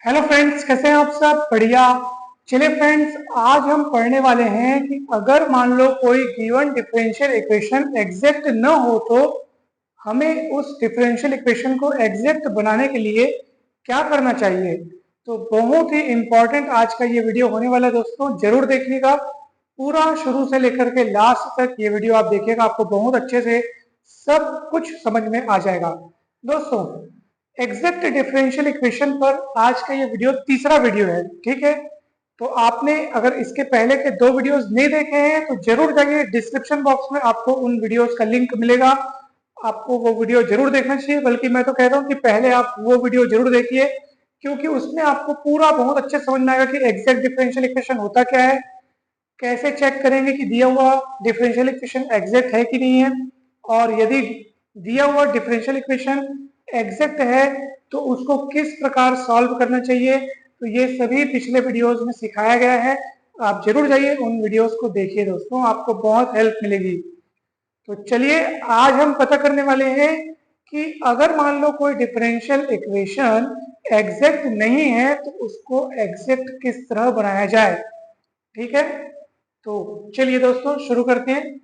Hello friends, कैसे हैं आप सब? बढ़िया। चलिए फ्रेंड्स, आज हम पढ़ने वाले हैं कि अगर मान लो कोई गिवन डिफरेंशियल इक्वेशन एग्जैक्ट न हो तो हमें उस डिफरेंशियल इक्वेशन को एग्जैक्ट बनाने के लिए क्या करना चाहिए। तो बहुत ही इंपॉर्टेंट आज का ये वीडियो होने वाला है दोस्तों, जरूर देखिएगा पूरा शुरू से लेकर के लास्ट तक। ये वीडियो आप देखिएगा, आपको बहुत अच्छे से सब कुछ समझ में आ जाएगा। दोस्तों, एग्जैक्ट डिफरेंशियल इक्वेशन पर आज का ये वीडियो तीसरा वीडियो है, ठीक है। तो आपने अगर इसके पहले के दो वीडियोस नहीं देखे हैं तो जरूर जाइए, डिस्क्रिप्शन बॉक्स में आपको उन वीडियोस का लिंक मिलेगा। आपको वो वीडियो जरूर देखना चाहिए, बल्कि मैं तो कह रहा हूँ कि पहले आप वो वीडियो जरूर देखिए, क्योंकि उसमें आपको पूरा बहुत अच्छे समझ में आएगा कि एग्जैक्ट डिफरेंशियल इक्वेशन होता क्या है, कैसे चेक करेंगे कि दिया हुआ डिफरेंशियल इक्वेशन एग्जैक्ट है कि नहीं है, और यदि दिया हुआ डिफरेंशियल इक्वेशन एग्जैक्ट है तो उसको किस प्रकार सॉल्व करना चाहिए। तो ये सभी पिछले वीडियोस में सिखाया गया है। आप जरूर जाइए उन वीडियोस को देखिए दोस्तों, आपको बहुत हेल्प मिलेगी। तो चलिए, आज हम पता करने वाले हैं कि अगर मान लो कोई डिफरेंशियल इक्वेशन एग्जैक्ट नहीं है तो उसको एग्जैक्ट किस तरह बनाया जाए, ठीक है। तो चलिए दोस्तों, शुरू करते हैं।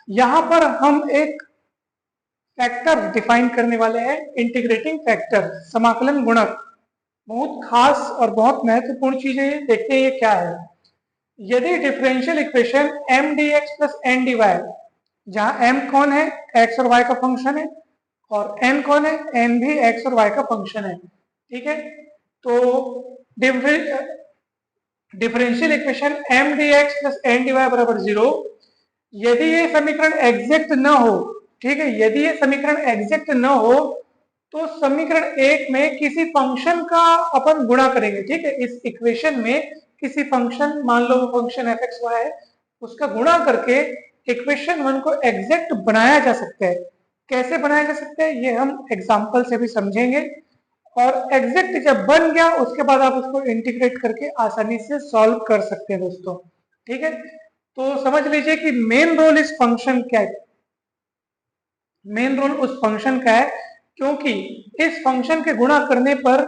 यहां पर हम एक फैक्टर डिफाइन करने वाले हैं, इंटीग्रेटिंग फैक्टर, समाकलन गुणक। बहुत खास और बहुत महत्वपूर्ण चीज है, देखते हैं ये क्या है। यदि differential equation m d x plus n d y, जहां एम कौन है, एक्स और वाई का फंक्शन है, और एन कौन है, एन भी एक्स और वाई का फंक्शन है, ठीक है। तो differential equation m d x plus n d y बराबर 0, यदि ये समीकरण एग्जैक्ट न हो, ठीक है, यदि ये समीकरण एग्जैक्ट न हो तो समीकरण एक में किसी फंक्शन का अपन गुणा करेंगे, ठीक है। इस इक्वेशन में किसी फंक्शन, मान लो वो फंक्शन एफ एक्स वाई है, उसका गुणा करके इक्वेशन वन को एग्जैक्ट बनाया जा सकता है। कैसे बनाया जा सकता है ये हम एग्जाम्पल से भी समझेंगे। और एग्जैक्ट जब बन गया उसके बाद आप उसको इंटीग्रेट करके आसानी से सॉल्व कर सकते हैं दोस्तों, ठीक है। तो समझ लीजिए कि मेन रोल इस फंक्शन क्या है, मेन रोल उस फंक्शन का है, क्योंकि इस फंक्शन के गुणा करने पर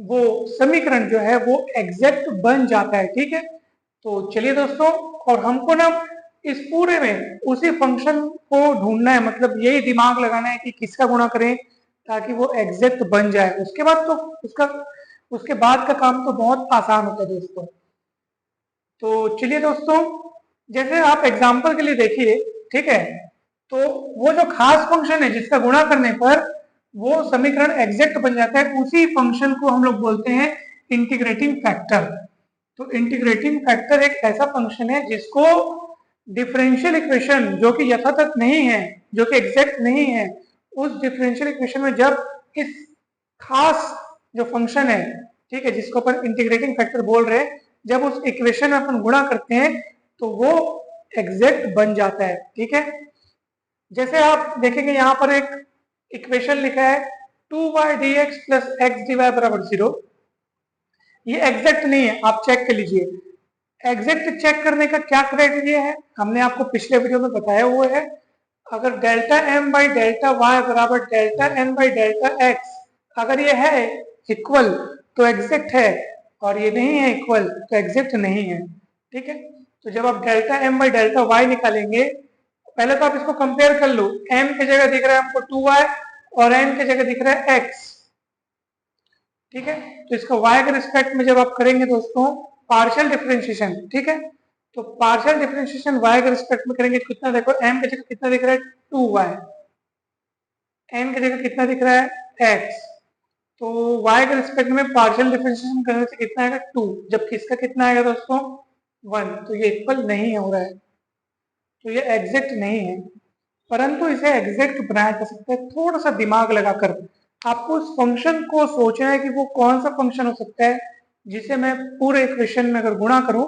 वो समीकरण जो है वो एग्जैक्ट बन जाता है, ठीक है। तो चलिए दोस्तों, और हमको ना इस पूरे में उसी फंक्शन को ढूंढना है, मतलब यही दिमाग लगाना है कि किसका गुणा करें ताकि वो एग्जैक्ट बन जाए। उसके बाद तो उसके बाद का काम तो बहुत आसान होता है दोस्तों। तो चलिए दोस्तों, जैसे आप एग्जाम्पल के लिए देखिए, ठीक है, तो वो जो खास फंक्शन है जिसका गुणा करने पर वो समीकरण एग्जैक्ट बन जाता है, उसी फंक्शन को हम लोग बोलते हैं इंटीग्रेटिंग फैक्टर। तो इंटीग्रेटिंग फैक्टर एक ऐसा फंक्शन है जिसको डिफरेंशियल इक्वेशन जो कि यथातथ नहीं है, जो कि एग्जैक्ट नहीं है, उस डिफरेंशियल इक्वेशन में जब इस खास जो फंक्शन है, ठीक है, जिसको अपन इंटीग्रेटिंग फैक्टर बोल रहे हैं, जब उस इक्वेशन में अपन गुणा करते हैं तो वो एग्जैक्ट बन जाता है, ठीक है। जैसे आप देखेंगे यहाँ पर एक इक्वेशन लिखा है 2y dx plus x d y बराबर 0। ये एग्जैक्ट नहीं है, आप चेक कर लीजिए। एग्जैक्ट चेक करने का क्या क्राइटेरिया है, हमने आपको पिछले वीडियो में बताया हुआ है। अगर delta M by delta Y बराबर delta N by delta X, अगर ये है इक्वल तो एग्जैक्ट है, और ये नहीं है इक्वल तो एग्जैक्ट नहीं है, ठीक है। तो जब आप delta M by delta y निकालेंगे, पहले तो आप इसको कंपेयर कर लो। एम की जगह दिख रहा है हमको 2y और एन की जगह दिख रहा है x, ठीक है। तो इसका y के रिस्पेक्ट में जब आप करेंगे दोस्तों पार्शियल डिफरेंशिएशन, ठीक है, तो पार्शियल डिफरेंशिएशन y के रिस्पेक्ट में करेंगे तो कितना, देखो m की जगह कितना दिख रहा है 2y, n की जगह कितना दिख रहा है x, तो y के रिस्पेक्ट में पार्शियल डिफरेंशिएशन करने से कितना आएगा 2, जबकि इसका कितना आएगा दोस्तों 1। तो ये इक्वल नहीं हो रहा है, तो ये एग्जैक्ट नहीं है, परंतु इसे एग्जैक्ट बनाया जा सकता है थोड़ा सा दिमाग लगाकर। आपको उस फंक्शन को सोचना है कि वो कौन सा फंक्शन हो सकता है जिसे मैं पूरे इक्वेशन में अगर गुणा करूं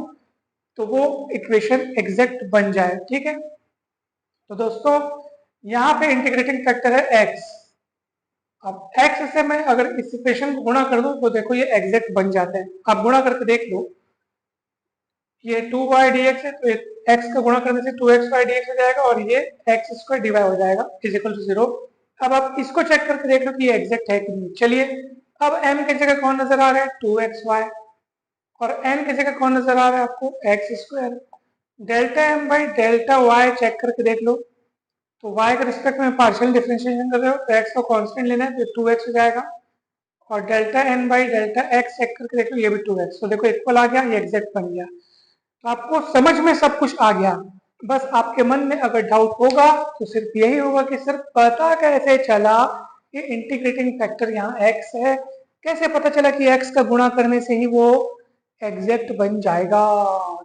तो वो इक्वेशन एग्जैक्ट बन जाए, ठीक है। तो दोस्तों, यहाँ पे इंटीग्रेटिंग फैक्टर है x। अब x से मैं अगर इस इक्वेशन को गुणा कर दूं तो देखो ये एग्जैक्ट बन जाता है। आप गुणा करके देख लो, ये 2y dx है तो x का गुणा करने से 2xy dx हो जाएगा, और ये x स्क्वायर dy हो जाएगा इज इक्वल टू 0। अब आप इसको चेक करके देख लो कि ये एग्जैक्ट है कि नहीं। चलिए, अब m की जगह कौन नजर आ रहा है, 2xy, और n की जगह कौन नजर आ रहा है आपको, x square. Delta m by delta y check करके देख लो, तो y के रिस्पेक्ट में पार्शियल डिफरेंशिएशन कर रहे हो तो x को कांस्टेंट लेना है तो 2x हो जाएगा, और delta n by delta x check करके देख लो, ये भी 2x, तो देखो इक्वल आ गया, ये एग्जैक्ट बन गया। तो आपको समझ में सब कुछ आ गया। बस आपके मन में अगर डाउट होगा तो सिर्फ यही होगा कि सर पता कैसे चला कि इंटीग्रेटिंग फैक्टर यहाँ x है, कैसे पता चला कि x का गुणा करने से ही वो एग्जैक्ट बन जाएगा।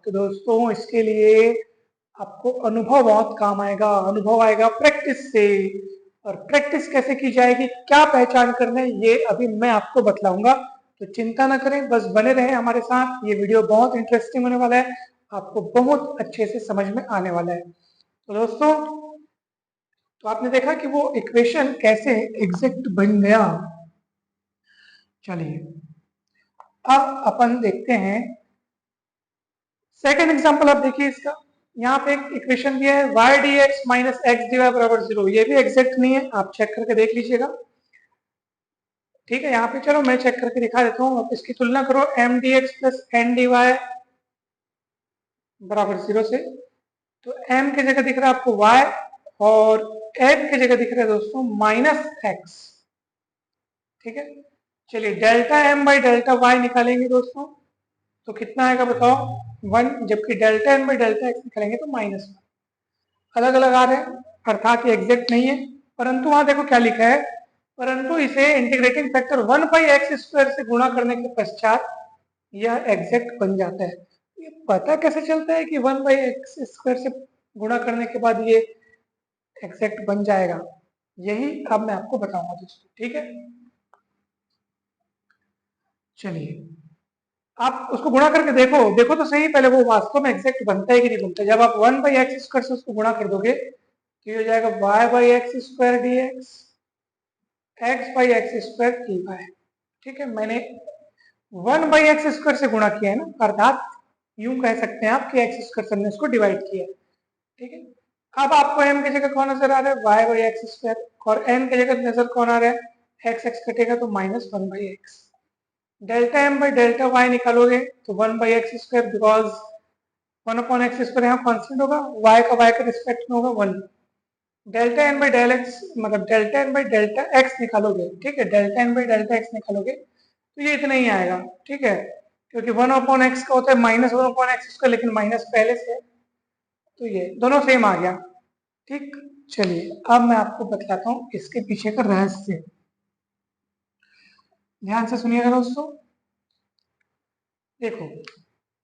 तो दोस्तों इसके लिए आपको अनुभव बहुत काम आएगा, अनुभव आएगा प्रैक्टिस से, और प्रैक्टिस कैसे की जाएगी, क्या पहचान करना है, ये अभी मैं आपको बतलाऊंगा। तो चिंता ना करें, बस बने रहें हमारे साथ, ये वीडियो बहुत इंटरेस्टिंग होने वाला है, आपको बहुत अच्छे से समझ में आने वाला है। तो दोस्तों, तो आपने देखा कि वो इक्वेशन कैसे एग्जैक्ट बन गया। चलिए अब अपन देखते हैं सेकेंड एग्जांपल। आप देखिए इसका, यहाँ पे एक इक्वेशन दिया है y dx minus x d y बराबर 0, ये भी एग्जैक्ट नहीं है, आप चेक करके देख लीजिएगा। ठीक है, यहाँ पे चलो मैं चेक करके दिखा देता हूँ। आप इसकी तुलना करो m dx plus n dy बराबर 0 से, तो m की जगह दिख रहा है आपको y, और n की जगह दिख रहा है दोस्तों माइनस x। ठीक है, चलिए delta m by delta y निकालेंगे दोस्तों, तो कितना आएगा बताओ, 1, जबकि delta n by delta x निकालेंगे तो -1। अलग अलग आ रहे हैं, अर्थात ये एग्जैक्ट नहीं है, परंतु वहां देखो क्या लिखा है, परंतु इसे integrating factor 1 by x square से गुणा करने के पश्चात यह एग्जैक्ट बन जाता है। ये पता कैसे चलता है कि 1 बाई एक्स स्क्वायर से गुणा करने के बाद ये एग्जैक्ट बन जाएगा, यही अब मैं आपको बताऊंगा दोस्तों। ठीक है, चलिए आप उसको गुणा करके देखो, देखो तो सही पहले वो वास्तव में एग्जैक्ट बनता है कि नहीं बनता है। जब आप 1 बाई एक्स स्क्वायर से उसको गुणा कर दोगे तो ये हो जाएगा y by x square d x, x by x square d y. ठीक है, मैंने 1 बाई एक्स स्क्वायर से गुणा किया है ना, अर्थात यूं कह सकते हैं आप कि एक्स स्क्वायर से हमने उसको डिवाइड किया है। ठीक है, अब आपको m की जगह कौन नजर आ रहा है, y बाई एक्स स्क्वायर, और n की जगह नजर कौन आ रहा है, x कटेगा तो -1 by x. Delta m by delta y निकालोगे तो 1 by x square, because 1 upon x square यहाँ कॉन्स्टेंट होगा, y का y के रिस्पेक्ट में होगा 1। Delta N by del x, मतलब delta N by delta x निकालोगे, ठीक है, delta N by delta x निकालोगे तो ये इतना ही आएगा। ठीक है, क्योंकि 1 अपॉन एक्स का होता है -1 अपॉन एक्स स्क्वायर, लेकिन माइनस पहले से है, तो ये दोनों सेम आ गया। ठीक, चलिए अब मैं आपको बतलाता हूँ इसके पीछे का रहस्य, ध्यान से सुनिएगा दोस्तों। देखो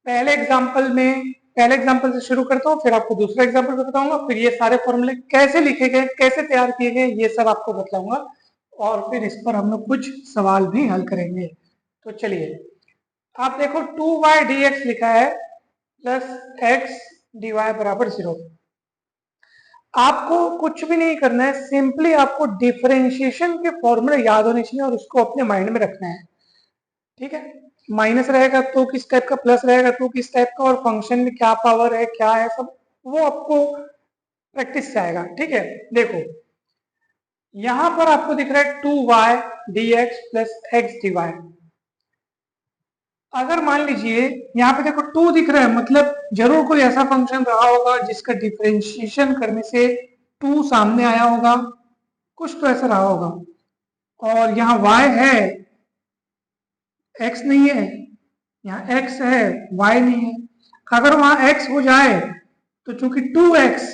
पहले एग्जाम्पल से शुरू करता हूँ, फिर आपको दूसरा एग्जाम्पल भी बताऊंगा, फिर ये सारे फॉर्मूले कैसे लिखे गए, कैसे तैयार किए गए, ये सब आपको बतलाऊंगा, और फिर इस पर हम लोग कुछ सवाल भी हल करेंगे। तो चलिए आप देखो 2y dx लिखा है प्लस x dy बराबर 0। आपको कुछ भी नहीं करना है, सिंपली आपको डिफरेंशिएशन के फॉर्मूले याद होने चाहिए और उसको अपने माइंड में रखना है। ठीक है, माइनस रहेगा तो किस टाइप का, प्लस रहेगा तो किस टाइप का, और फंक्शन में क्या पावर है क्या है, सब वो आपको प्रैक्टिस से आएगा। ठीक है, देखो यहां पर आपको दिख रहा है 2y dx plus x dy। अगर मान लीजिए यहाँ पे देखो 2 दिख रहा है, मतलब जरूर कोई ऐसा फंक्शन रहा होगा जिसका डिफरेंशिएशन करने से 2 सामने आया होगा, कुछ तो ऐसा रहा होगा। और यहाँ y है, x नहीं है, यहाँ x है y नहीं है। अगर वहां x हो जाए तो चूंकि 2x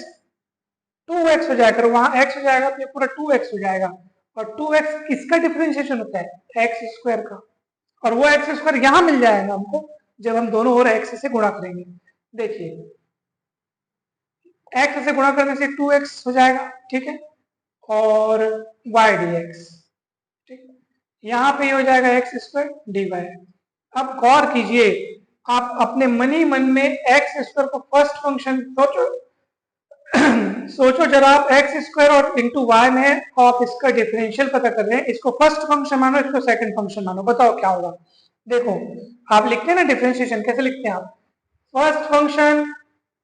हो जाएगा, अगर वहां x हो जाएगा तो ये पूरा 2x हो जाएगा, और 2x किसका डिफरेंशिएशन होता है, एक्स स्क्वायर का, और वो एक्स स्क्वायर यहां मिल जाएगा हमको जब हम दोनों ओर एक्स से गुणा करेंगे। देखिए एक्स से गुणा करने से 2x हो जाएगा, ठीक है, और y dx, ठीक, यहाँ पे हो जाएगा एक्स स्क्वायर dy। अब गौर कीजिए, आप अपने मन में एक्स स्क्वायर को फर्स्ट फंक्शन सोचो सोचो जरा, आप एक्स स्क्वायर और इंटू वाई में है, और आप इसका डिफरेंशियल पता कर रहे हैं, इसको फर्स्ट फंक्शन मानो, इसको सेकंड फंक्शन मानो, बताओ क्या होगा। देखो आप लिखते हैं ना डिफरेंशिएशन, कैसे लिखते हैं आप, first function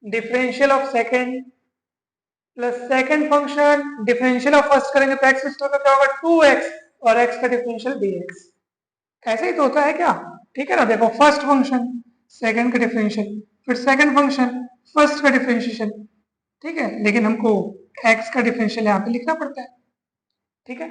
differential of second plus second function differential of first करेंगे तो एक्स स्क्वायर का क्या होगा 2x, और x का डिफरेंशियल dx। ऐसे ही तो होता है क्या? ठीक है ना, देखो फर्स्ट फंक्शन सेकंड का डिफरेंशियल, फिर सेकंड फंक्शन फर्स्ट का डिफरेंशिएशन, ठीक है, लेकिन हमको एक्स का डिफरेंशियल यहाँ पे लिखना पड़ता है। ठीक है,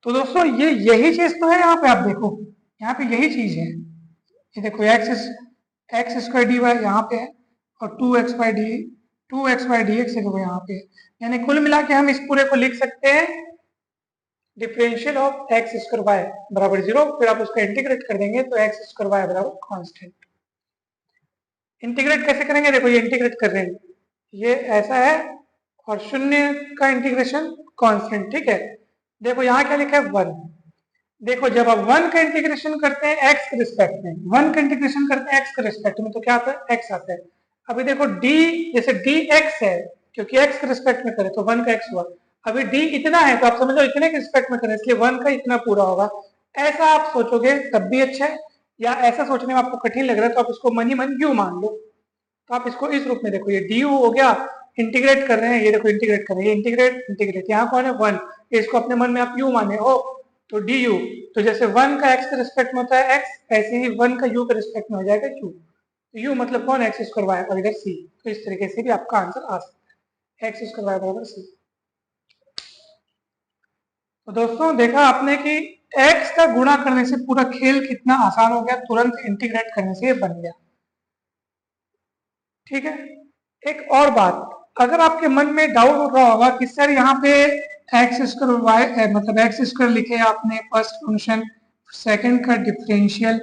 तो दोस्तों ये यही चीज तो है यहाँ पे, आप देखो यहाँ पे यही चीज है। ये देखो एक्स स्क्वायर डी वाई यहाँ पे है, और 2x/2x/dx देखो यहाँ पे है। यानी कुल मिला के हम इस पूरे को लिख सकते हैं differential of x square y बराबर 0, फिर आप उसको इंटीग्रेट कर देंगे तो एक्स स्क्वायर वाई बराबर कांस्टेंट। इंटीग्रेट कैसे करेंगे? देखो ये इंटीग्रेट कर रहे हैं, ये ऐसा है, और शून्य का इंटीग्रेशन कांस्टेंट। ठीक है, देखो यहाँ क्या लिखा है 1। देखो जब आप 1 का इंटीग्रेशन करते हैं एक्स के रिस्पेक्ट में, 1 का इंटीग्रेशन करते हैं एक्स के रिस्पेक्ट में, तो क्या आता है? एक्स आता है। अभी देखो डी, जैसे डी एक्स है, क्योंकि एक्स के रिस्पेक्ट में करें तो 1 का एक्स हुआ। अभी डी इतना है तो आप समझ लो इतने के रिस्पेक्ट में करें, इसलिए 1 का इतना पूरा होगा। ऐसा आप सोचोगे तब भी अच्छा है, या ऐसा सोचने में आपको कठिन लग रहा है तो आप इसको मन ही मन यू मान लो। तो आप इसको इस रूप में देखो, ये डी यू हो गया, इंटीग्रेट कर रहे हैं, ये देखो इंटीग्रेट कर रहे हैं, इंटीग्रेट इंटीग्रेट, यहाँ कौन है? 1, इसको अपने मन में आप यू माने हो तो डी यू। तो जैसे 1 का एक्स के रिस्पेक्ट में होता है एक्स, ऐसे ही 1 का यू के रिस्पेक्ट में हो जाएगा यू। तो यू मतलब कौन? एक्स स्क्वायर वाई, और इधर सी। तो इस तरीके से भी आपका आंसर आ सकता है, एक्स स्क्वायर वाई बराबर सी। तो दोस्तों देखा आपने कि एक्स का गुणा करने से पूरा खेल कितना आसान हो गया, तुरंत इंटीग्रेट करने से ये बन गया। ठीक है, एक और बात, अगर आपके मन में डाउट उठ रहा होगा कि सर यहाँ पे एक्स स्क्वायर वाई मतलब एक्स स्क्वायर लिखे आपने फर्स्ट फंक्शन, सेकंड का डिफरेंशियल,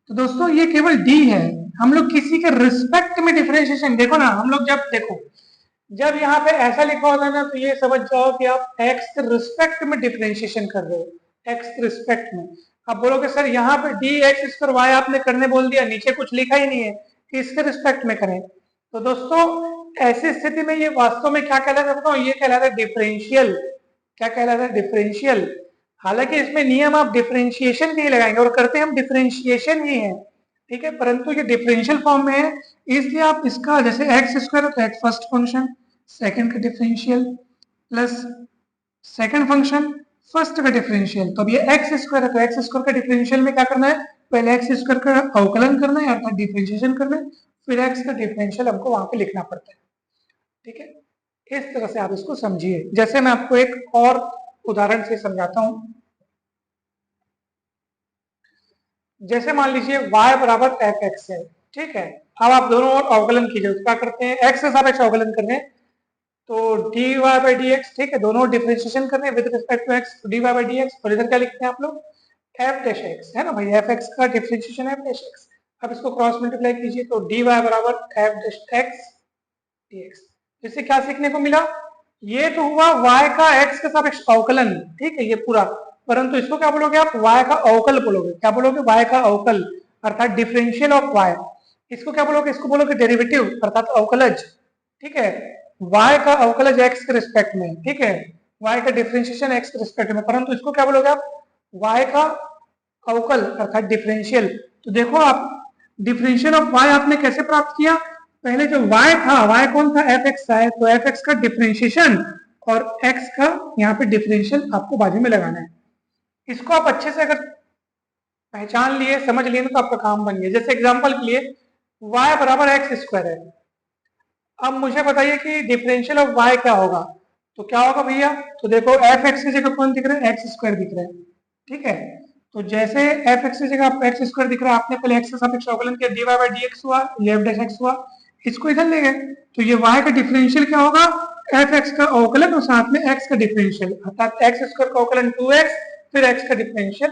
तो दोस्तों ये केवल डी है। हम लोग किसी के रिस्पेक्ट में डिफरेंशिएशन, देखो ना, हम लोग जब देखो जब यहाँ पे ऐसा लिखा होता है ना, तो ये समझ जाओ कि आप एक्स के रिस्पेक्ट में डिफरेंशिएशन कर रहे हो, एक्स के रिस्पेक्ट में। आप बोलोगे सर यहाँ पे डी एक्स स्क्वायर वाई आपने करने बोल दिया, नीचे कुछ लिखा ही नहीं है कि इसके रिस्पेक्ट में करें। तो दोस्तों ऐसी स्थिति में ये वास्तव में क्या कहलाता है बताओ? ये कहलाता है डिफरेंशियल। क्या कहलाता है? डिफरेंशियल। हालांकि इसमें नियम आप डिफरेंशिएशन के ही लगाएंगे, और करते हम डिफरेंशिएशन ही है, ठीक है, परंतु ये डिफरेंशियल फॉर्म में है, इसलिए आप इसका जैसे एक्स स्क्वायर है तो एक्स फर्स्ट फंक्शन, सेकंड का differential plus second function first का डिफरेंशियल। तो अब ये एक्स स्क्वायर है तो एक्स स्क्वायर का डिफरेंशियल में क्या करना है? पहले एक्स स्क्वायर का अवकलन करना है अर्थात डिफरेंशिएशन करना है, फिर एक्स का डिफरेंशियल हमको वहां पे लिखना पड़ता है। ठीक है, इस तरह से आप इसको समझिए। जैसे मैं आपको एक और उदाहरण से समझाता हूं, जैसे मान लीजिए y बराबर एफ एक्स है। ठीक है, अब आप दोनों ओर अवकलन कीजिए, तो क्या करते हैं? एक्स के सापेक्ष अवकलन कर रहे हैं तो dy बाई डी एक्स, ठीक है, दोनों डिफरेंशिएशन कर रहे हैं with respect to x, dy by d x, और इधर क्या लिखते हैं आप लोग? एफ डैश एक्स, है ना भाई, एफ एक्स का डिफरेंशिएशन एफ डैश एक्स। अब इसको क्रॉस मल्टीप्लाई कीजिए तो dy बराबर एफ डैश एक्स dx। इससे क्या सीखने को मिला? ये तो हुआ y का x के सापेक्ष अवकलन, ठीक है, ये पूरा, परंतु इसको क्या बोलोगे आप? y का अवकल बोलोगे। क्या बोलोगे? y का अवकल अर्थात डिफरेंशियल ऑफ y। इसको क्या बोलोगे? इसको बोलोगे डेरिवेटिव अर्थात अवकलज। ठीक है, y का अवकलज x के रिस्पेक्ट में, ठीक है, y का डिफरेंशिएशन x के रिस्पेक्ट में, परंतु इसको क्या बोलोगे आप? y का अवकल अर्थात डिफरेंशियल। तो देखो आप डिफरेंशियल ऑफ y आपने कैसे प्राप्त किया? पहले जो y था, y कौन था? एफ एक्स है, तो एफ एक्स का डिफरेंशिएशन और x का यहाँ पे डिफरेंशियल आपको बाजू में लगाना है। इसको आप अच्छे से अगर पहचान लिए, समझ लिए तो आपका काम बन गया। जैसे एग्जांपल के लिए y बराबर एक्स स्क्वायर है, अब मुझे बताइए कि डिफरेंशियल ऑफ y क्या होगा? तो क्या होगा भैया? तो देखो एफ एक्स की जगह कौन दिख रहा है? एक्स स्क्वायर दिख रहा है। ठीक है, तो जैसे एफ एक्स की जगह आपको एक्स स्क्वायर दिख रहा है, आपने पहले एक्स के सापेक्ष अवकलन किया, dy बाई डी एक्स हुआ, ये एफ डैश एक्स हुआ, इसको इधर ले गए, तो ये y का डिफरेंशियल क्या होगा? एफ एक्स का अवकलन और साथ में x का डिफरेंशियल, अर्थात एक्स स्क्वायर का अवकलन 2x, फिर x का डिफरेंशियल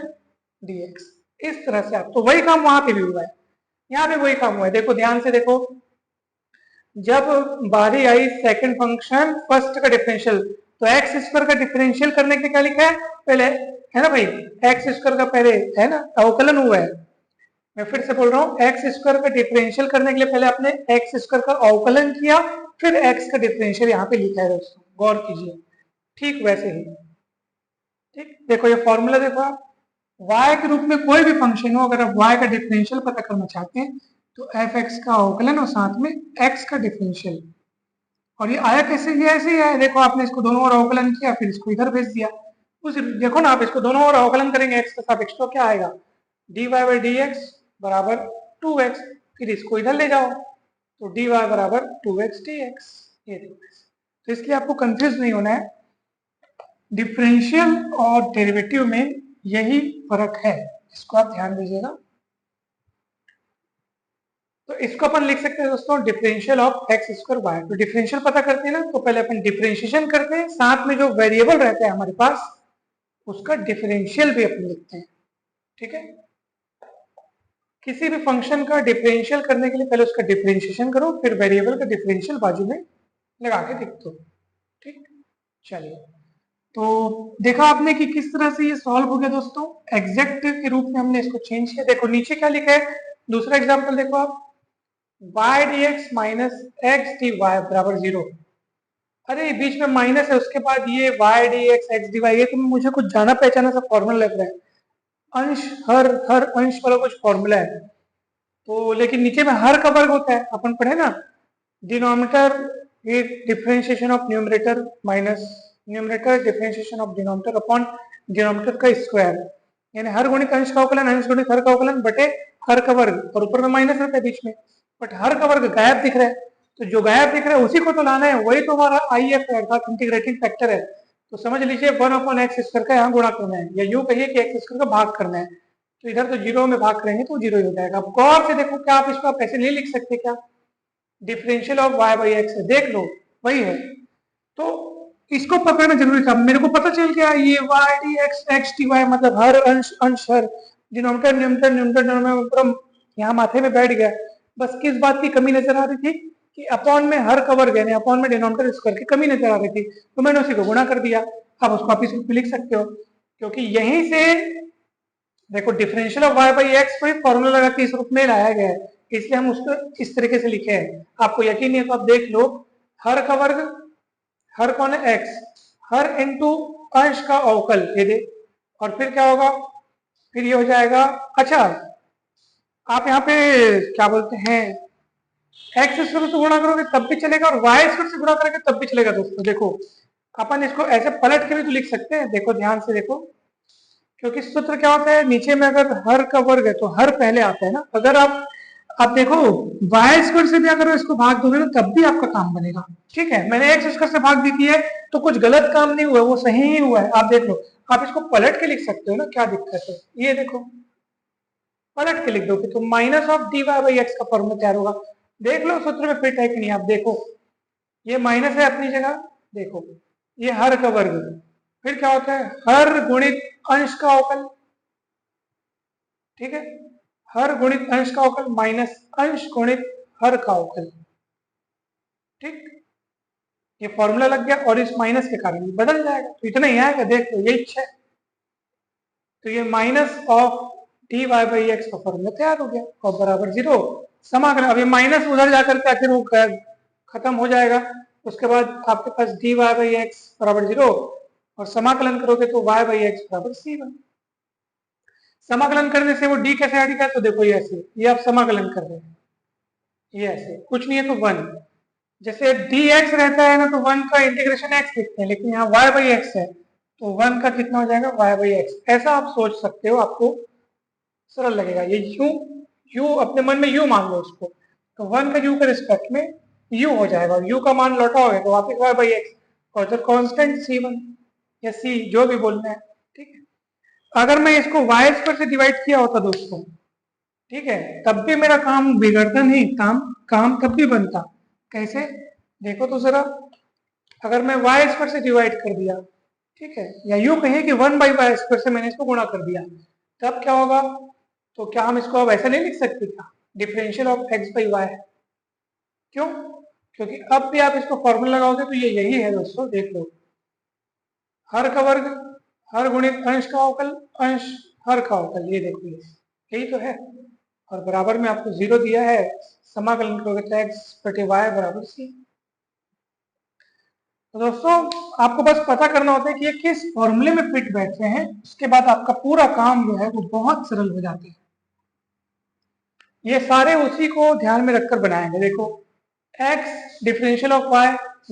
dx। इस तरह से आप, तो वही काम वहां पे भी हुआ है, यहाँ पे वही काम हुआ है। देखो ध्यान से देखो, जब बारी आई सेकंड फंक्शन फर्स्ट का डिफरेंशियल, तो एक्स स्क्वायर का डिफरेंशियल करने के लिए क्या लिखा है पहले? है ना भाई, एक्स स्क्वायर का पहले है ना अवकलन हुआ है। मैं फिर से बोल रहा हूँ, एक्स स्क्वायर का डिफरेंशियल करने के लिए पहले आपने एक्स स्क्वायर का अवकलन किया, फिर एक्स का डिफरेंशियल यहाँ पे लिखा है दोस्तों, गौर कीजिए। ठीक वैसे ही, ठीक, देखो ये फॉर्मूला देखो आप, y के रूप में कोई भी फंक्शन हो, अगर आप y का डिफरेंशियल पता करना चाहते हैं तो एफ एक्स का अवकलन और साथ में x का डिफरेंशियल। और ये आया कैसे? ये ऐसे ही आया, देखो आपने इसको दोनों ओर अवकलन किया, फिर इसको इधर भेज दिया, उस देखो ना, आप इसको दोनों और अवकलन करेंगे x के सापेक्ष तो क्या आएगा, dy बाई डी एक्स बराबर 2x। फिर इसको इधर ले जाओ तो dy बराबर 2x dx। ये देखो, तो इसलिए आपको कंफ्यूज नहीं होना है, डिफरेंशियल और डेरिवेटिव में यही फर्क है, इसको आप ध्यान दीजिएगा। तो इसको अपन लिख सकते हैं दोस्तों differential of x square y. तो डिफरेंशियल पता करते हैं ना, तो पहले अपन डिफरेंशिएशन करते हैं, साथ में जो वेरिएबल रहता है हमारे पास उसका डिफरेंशियल भी अपन लिखते हैं। ठीक है, किसी भी फंक्शन का डिफरेंशियल करने के लिए पहले उसका डिफरेंशिएशन करो, फिर वेरिएबल का डिफरेंशियल बाजू में लगा के लिख दो। ठीक, चलिए, तो देखा आपने कि किस तरह से ये सॉल्व हो गया दोस्तों, एग्जैक्ट के रूप में हमने इसको चेंज किया। देखो नीचे क्या लिखा है, दूसरा एग्जांपल देखो आप, y dx minus x d y बराबर 0। अरे बीच में माइनस है, उसके बाद ये y dx x dy, ये तो मुझे कुछ जाना पहचाना सा फॉर्मूला लग रहा है, अंश हर अंश वाला कुछ फॉर्मूला है। तो लेकिन नीचे में हर का वर्ग होता है, अपन पढ़े ना, denominator differentiation of numerator minus numerator differentiation of denominator upon denominator का स्क्वायर, यानी हर गुणित अंश का अवकलन अंश गुणित हर का अवकलन बटे हर का वर्ग, और ऊपर में माइनस रहता है बीच में, बट हर का वर्ग गायब दिख रहा है, तो जो गायब दिख रहा है उसी को तो लाना है, वही तो हमारा आई एफ है अर्थात इंटीग्रेटिंग फैक्टर है। तो समझ लीजिए 1/x स्क्वायर का यहाँ गुणा करना है, या यूं कहिए कि एक्स स्क्वायर का भाग करना है, तो इधर तो जीरो में भाग करेंगे तो जीरो ही हो जाएगा। अब गौर से देखो, क्या आप इसको आप ऐसे नहीं लिख सकते क्या, differential of y by x है, देख लो वही है, तो इसको पकड़ना जरूरी था। मेरे को पता चल गया ये y dx x dy मतलब हर अंश अंश हर, डिनोमिनेटर न्यूमरेटर न्यूमरेटर डिनोमिनेटर यहाँ माथे में बैठ गया। बस किस बात की कमी नजर आ रही थी कि अपॉन में हर का वर्ग यानी अपॉन में डिनोमिनेटर स्क्वायर की कमी नजर आ रही थी, तो मैंने उसी को गुणा कर दिया। अब उसको आप इस रूप में लिख सकते हो, क्योंकि यहीं से देखो differential of y by x को ही फॉर्मूला लगा के इस रूप में लाया गया है, इसलिए हम उसको इस तरीके से लिखे हैं। आपको यकीन नहीं है तो आप देख लो, हर का वर्ग, हर कौन है x, हर इनटू अंश का अवकल, ये दे, और फिर क्या होगा, फिर ये हो जाएगा, अच्छा आप यहाँ पे क्या बोलते हैं एक्स स्क्वायर से गुणा करोगे तब भी चलेगा और वाई स्क्वायर से गुणा करोगे तब भी चलेगा। दोस्तों देखो, अपन इसको ऐसे पलट के भी तो लिख सकते हैं, देखो ध्यान से देखो, क्योंकि सूत्र क्या होता है, नीचे में अगर हर का वर्ग है तो हर पहले आता है ना, अगर आप देखो वाई स्क्वायर से भी अगर इसको भाग दोगे ना तब भी आपका काम बनेगा। ठीक है, मैंने एक्स स्क्वायर से भाग दी थी है तो कुछ गलत काम नहीं हुआ, वो सही ही हुआ है। आप देख लो, आप इसको पलट के लिख सकते हो ना, क्या दिक्कत है, ये देखो पलट के लिख दो तो minus of d y by x का फॉर्मूला तैयार होगा। देख लो सूत्र में फिट है कि नहीं, आप देखो ये माइनस है अपनी जगह, देखो ये हर का वर्ग, फिर क्या होता है हर गुणित अंश का अवकल, ठीक है, हर गुणित अंश का अवकल माइनस अंश गुणित हर का अवकल। ठीक, ये फॉर्मूला लग गया और इस माइनस के कारण ये बदल जाएगा, तो इतना ही आएगा, देख लो यही है। तो ये minus of d y by x का फॉर्मूला तैयार हो गया और बराबर 0 समाकलन। अब ये माइनस उधर जाकर के आखिर वो खत्म हो जाएगा, उसके बाद आपके पास डी वाई बाई एक्स बराबर 0 और समाकलन करोगे तो y बाई एक्स बराबर c1। समाकलन करने से वो d कैसे हटेगा, तो देखो ये ऐसे, ये आप समाकलन कर रहे हैं, ये ऐसे कुछ नहीं है तो 1, जैसे dx रहता है ना तो 1 का इंटीग्रेशन x लिखते हैं, लेकिन यहाँ y बाई एक्स है तो 1 का कितना हो जाएगा y बाई एक्स, ऐसा आप सोच सकते हो, आपको सरल लगेगा। ये u अपने मन में u मान लो उसको, तो 1 का u के रिस्पेक्ट में u हो जाएगा, u का मान लौटाओगे तो वापिस y बाई एक्स और जो कॉन्स्टेंट c1 या c जो भी बोलना है। ठीक है, अगर मैं इसको वाई स्क्वायर से डिवाइड किया होता दोस्तों, ठीक है, तब भी मेरा काम बिगड़ता नहीं, काम तब भी बनता। कैसे, देखो तो जरा, अगर मैं वाई स्क्वायर से डिवाइड कर दिया, ठीक है, या यूं कहिए कि 1 बाई वाई स्क्वायर से मैंने इसको गुणा कर दिया, तब क्या होगा, तो क्या हम इसको अब ऐसा नहीं लिख सकते क्या, differential of x by y. क्यों, क्योंकि अब भी आप इसको फॉर्मूला लगाओगे तो ये यही है दोस्तों, देख लो, हर का वर्ग, हर गुणित अंश का अवकल, अंश हर का अवकल, ये देखो यही तो है, और बराबर में आपको 0 दिया है, समाकलन करोगे तो x बटे वाई बराबर c। तो दोस्तों आपको बस पता करना होता है कि ये किस फॉर्मूले में फिट बैठते हैं, उसके बाद आपका पूरा काम जो है वो बहुत सरल हो जाता है। ये सारे उसी को ध्यान में रखकर बनाएंगे। देखो x differential of y,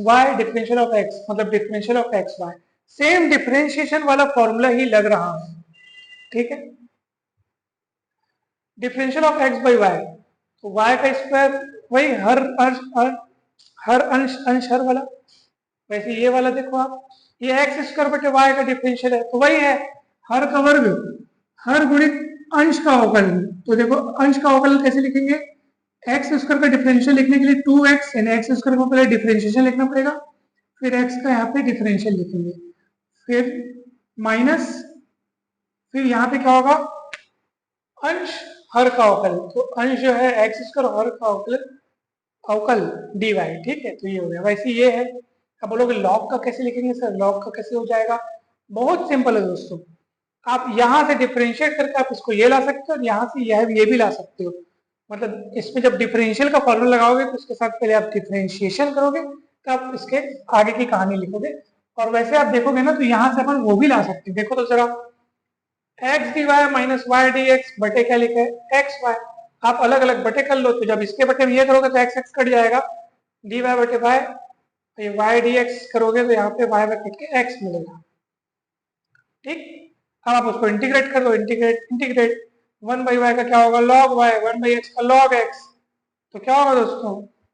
y differential of x मतलब differential of x y, same differentiation वाला फॉर्मूला ही लग रहा है, ठीक है। Differential of x by y, तो वाई का स्क्वायर वही हर अंश अंश हर वाला, वैसे ये वाला देखो आप, ये एक्स स्क्वायर बटे वाई का डिफरेंशियल है तो वही है हर का वर्ग हर गुणित अंश का अवकलन। तो देखो अंश का अवकलन कैसे लिखेंगे, एक्स स्क्वायर का डिफरेंशियल लिखने के लिए 2x यानी एक्स स्क्वायर को पहले डिफरेंशिएशन लिखना पड़ेगा, फिर x का यहाँ पे डिफरेंशियल लिखेंगे, फिर माइनस, फिर यहाँ पे क्या होगा अंश हर का अवकल, तो अंश जो है एक्स स्क्वायर हर का अवकल dy, ठीक है। तो ये हो गया, वैसे ये है। अब बोलोगे लॉग का कैसे लिखेंगे सर, लॉग का कैसे हो जाएगा, बहुत सिंपल है दोस्तों, आप यहां से डिफरेंशिएट करके आप इसको ये ला सकते हो और यहाँ से ये भी ला सकते हो। मतलब इसमें जब डिफरेंशियल का फॉर्मूला लगाओगे तो उसके साथ पहले आप डिफरेंशिएशन करोगे तो आप इसके आगे की कहानी लिखोगे। और वैसे आप देखोगे ना तो यहाँ से अपन वो भी ला सकते हैं, देखो तो जरा x d y minus y d x बटे क्या लिखा है एक्स वाई, आप अलग अलग बटे कर लो, तो जब इसके बटे में ये करोगे तो एक्स एक्स कट जाएगा, डी वाई बटे वाई, ये वाई डी एक्स करोगे तो यहाँ पे वाई बाई कट के एक्स मिलेगा, ठीक। अब आप उसको इंटीग्रेट कर दो, integrate integrate, one by y का क्या होगा log y, one by x का लॉग एक्स, तो क्या होगा दोस्तों